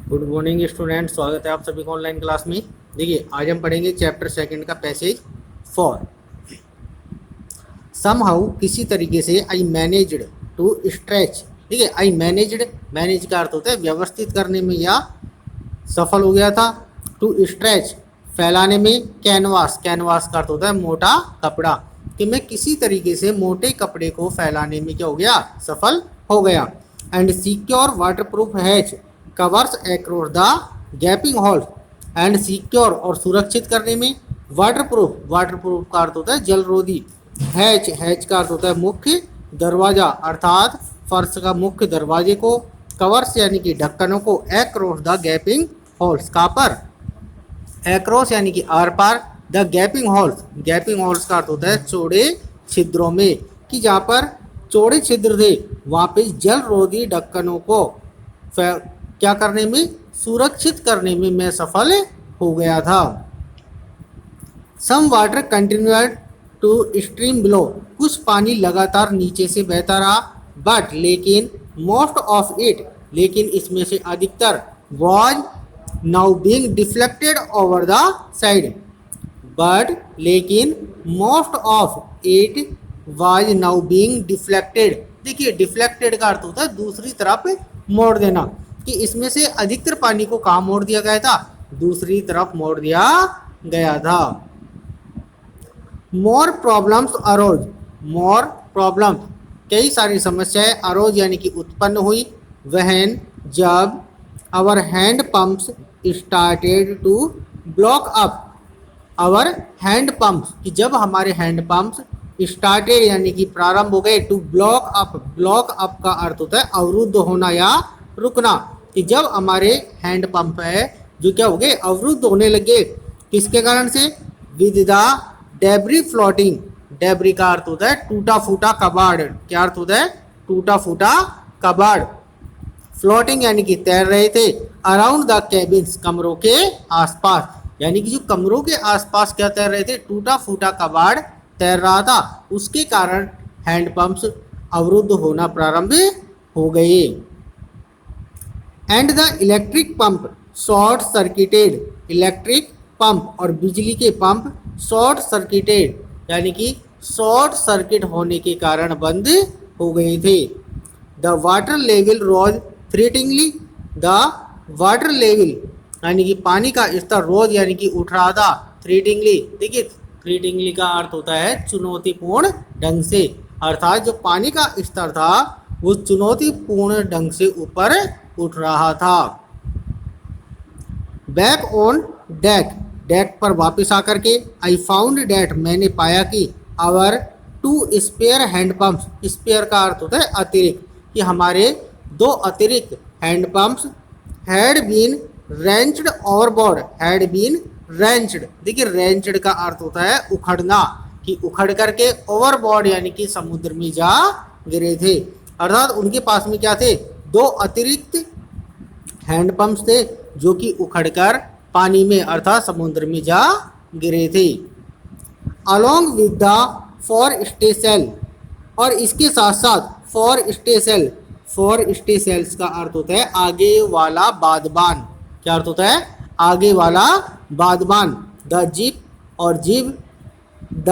Good morning student, स्वागत है आप सभी को ऑनलाइन क्लास में। देखिए आज हम पढ़ेंगे चैप्टर सेकंड का पैसेज 4। समहाउ किसी तरीके से आई मैनेज्ड टू स्ट्रेच। देखिए आई मैनेज्ड, मैनेज का अर्थ होता है व्यवस्थित करने में या सफल हो गया था। टू स्ट्रेच फैलाने में। कैनवास, कैनवास का अर्थ होता है मोटा कपड़ा, कि मैं किसी तरीके से मोटे कपड़े को फैलाने में क्या हो गया, सफल हो गया। And secure waterproof hatch covers across the gaping hole. And secure और सुरक्षित करने में। वाटरप्रूफ, वाटरप्रूफ का अर्थ होता है जलरोधी। हैच, हैच का अर्थ होता है मुख्य दरवाजा, अर्थात फर्श का मुख्य दरवाजे को। कवर्स यानी कि ढक्कनों को। अक्रॉस द गैपिंग होल्स, कहाँ पर, एक्रॉस यानी कि आर पार। The gaping holes, gaping holes का अर्थ होता है चौड़े छिद्रों में, कि जहाँ पर चौड़े छिद्र थे वहाँ पे जलरोधी ढक्कनों को क्या करने में, सुरक्षित करने में मैं सफल हो गया था। Some water continued to stream below, कुछ पानी लगातार नीचे से बहता रहा। बट लेकिन, मोस्ट ऑफ इट, लेकिन इसमें से अधिकतर, was now being deflected over the side. But लेकिन, most of it was now being deflected. देखिए डिफ्लेक्टेड का अर्थ होता है दूसरी तरफ मोड़ देना, कि इसमें से अधिकतर पानी को कहाँ मोड़ दिया गया था, दूसरी तरफ मोड़ दिया गया था। More problems arose, more problems, कई सारी समस्याएं, अरोज यानी कि उत्पन्न हुई। वहन, जब, our hand pumps started to block up. Our hand pumps, कि जब हमारे हैंड पंप्स स्टार्टेड यानी कि प्रारंभ हो गए, to block up, block up का अर्थ होता है अवरुद्ध होना या रुकना, कि जब हमारे हैंड पंप है जो क्या हो गए, अवरुद्ध होने लगे। किसके कारण से, with the debris floating, debris का अर्थ होता है टूटा फूटा कबाड़। क्या अर्थ होता है, टूटा फूटा कबाड़। फ्लोटिंग यानी कि तैर रहे थे। अराउंड द कैबिन्स, कमरों के आसपास, यानी कि जो कमरों के आसपास क्या तैर रहे थे, टूटा फूटा कबाड़ तैर रहा था, उसके कारण हैंडपंप्स अवरुद्ध होना प्रारंभ हो गए। And the electric pump short circuited, electric pump और बिजली के पंप शॉर्ट सर्किटेड यानी कि शॉर्ट सर्किट होने के कारण बंद हो गए थे। The water level rose threateningly, the water level यानी कि पानी का स्तर रोज यानी कि उठ रहा था। थ्रेटिंगली, देखिए थ्रेटिंगली का अर्थ होता है चुनौतीपूर्ण ढंग से, अर्थात जो पानी का स्तर था वो चुनौतीपूर्ण ढंग से ऊपर उठ रहा था। बैक ऑन डेक, डेक पर वापस आकर के, आई फाउंड डैट, मैंने पाया कि, our two spare hand pumps, spare का अर्थ होता है अतिरिक्त, कि हमारे दो अतिरिक्त hand pumps had been wrenched overboard, had been wrenched, देखिए रेंच्ड का अर्थ होता है उखड़ना, कि उखड़ करके ओवरबोर्ड यानी कि समुद्र में जा गिरे थे। अर्थात उनके पास में क्या थे, दो अतिरिक्त हैंडपंप्स थे जो कि उखड़कर पानी में अर्थात समुद्र में जा गिरे थे। Along with the fore stay sail, और इसके साथ साथ fore stay sail, fore stay sails का अर्थ होता है आगे वाला बादबान। क्या अर्थ होता है, आगे वाला बादबान। द जिप और jib, the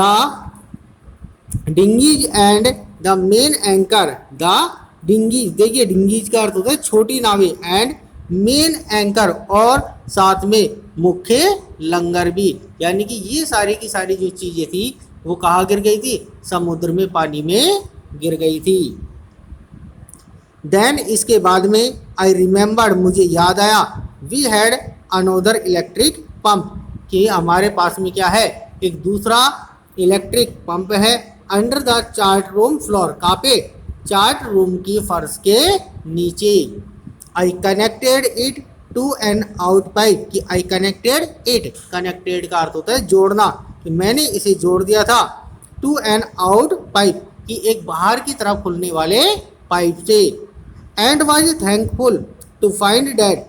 dinghies and the main anchor, the dinghies, देखिए डिंगीज का अर्थ होता है छोटी नावें, एंड मेन एंकर और साथ में मुख्य लंगर भी, यानी कि ये सारी की सारी जो चीजें थी वो कहाँ गिर गई थी, समुद्र में, पानी में गिर गई थी। देन इसके बाद में, आई रिमेंबर्ड, मुझे याद आया, we had another electric pump, कि हमारे पास में क्या है, एक दूसरा इलेक्ट्रिक पंप है। Under the chart room floor, कहाँ पे, चार्ट रूम की फर्श के नीचे। I connected it to an out pipe, कि आई कनेक्टेड इट, कनेक्टेड का अर्थ होता है जोड़ना, कि मैंने इसे जोड़ दिया था, टू एन आउट पाइप, कि एक बाहर की तरफ खुलने वाले पाइप से। And was thankful to find that,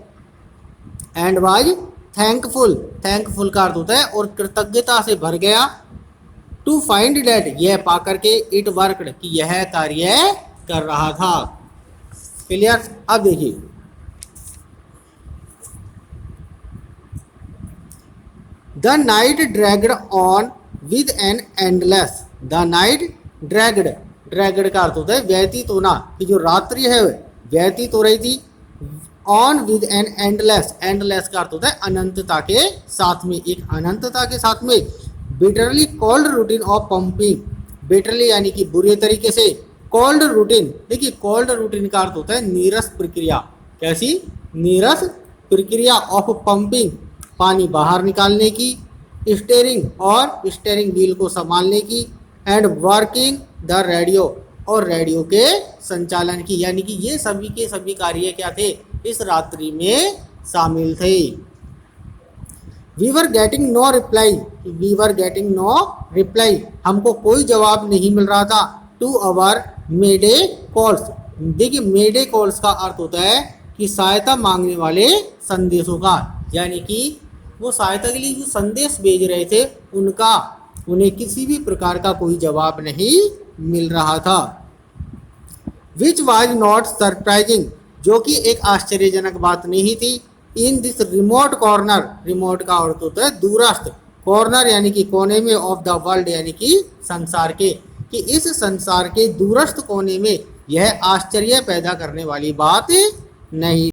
and was thankful, thankful का अर्थ होता है और कृतज्ञता से भर गया, टू फाइंड डैट, यह पा करके, इट वर्कड, कि यह कार्य कर रहा था। क्लियर। अब देखिए the night dragged on with an endless. The night dragged, dragged का अर्थ होता है व्यतीत होना, कि जो रात्रि है व्यतीत हो रही थी। On with an endless, endless का अर्थ होता है अनंतता के साथ में, एक अनंतता के साथ में। Bitterly cold routine of pumping, bitterly यानी कि बुरे तरीके से, कोल्ड रूटीन, देखिए कोल्ड रूटीन का अर्थ होता है नीरस प्रक्रिया। कैसी? नीरस प्रक्रिया ऑफ पंपिंग, पानी बाहर निकालने की, स्टीयरिंग और स्टीयरिंग व्हील को संभालने की, एंड वर्किंग द रेडियो, और रेडियो के संचालन की, यानी कि ये सभी के सभी कार्य क्या थे? इस रात्रि में शामिल थे। We were getting no reply, we were getting no reply, हमको कोई जवाब नहीं मिल रहा था। टू अवर मेडे कॉल्स, देखिए मेडे कॉल्स का अर्थ होता है कि सहायता मांगने वाले संदेशों का, यानी कि वो सहायता के लिए जो संदेश भेज रहे थे उनका, उन्हें किसी भी प्रकार का कोई जवाब नहीं मिल रहा था। विच वॉज नॉट सरप्राइजिंग, जो कि एक आश्चर्यजनक बात नहीं थी। In this remote corner, remote का अर्थ होता है दूरस्थ, कॉर्नर यानी कि कोने में, ऑफ द वर्ल्ड यानी कि संसार के, कि इस संसार के दूरस्थ कोने में यह आश्चर्य पैदा करने वाली बात नहीं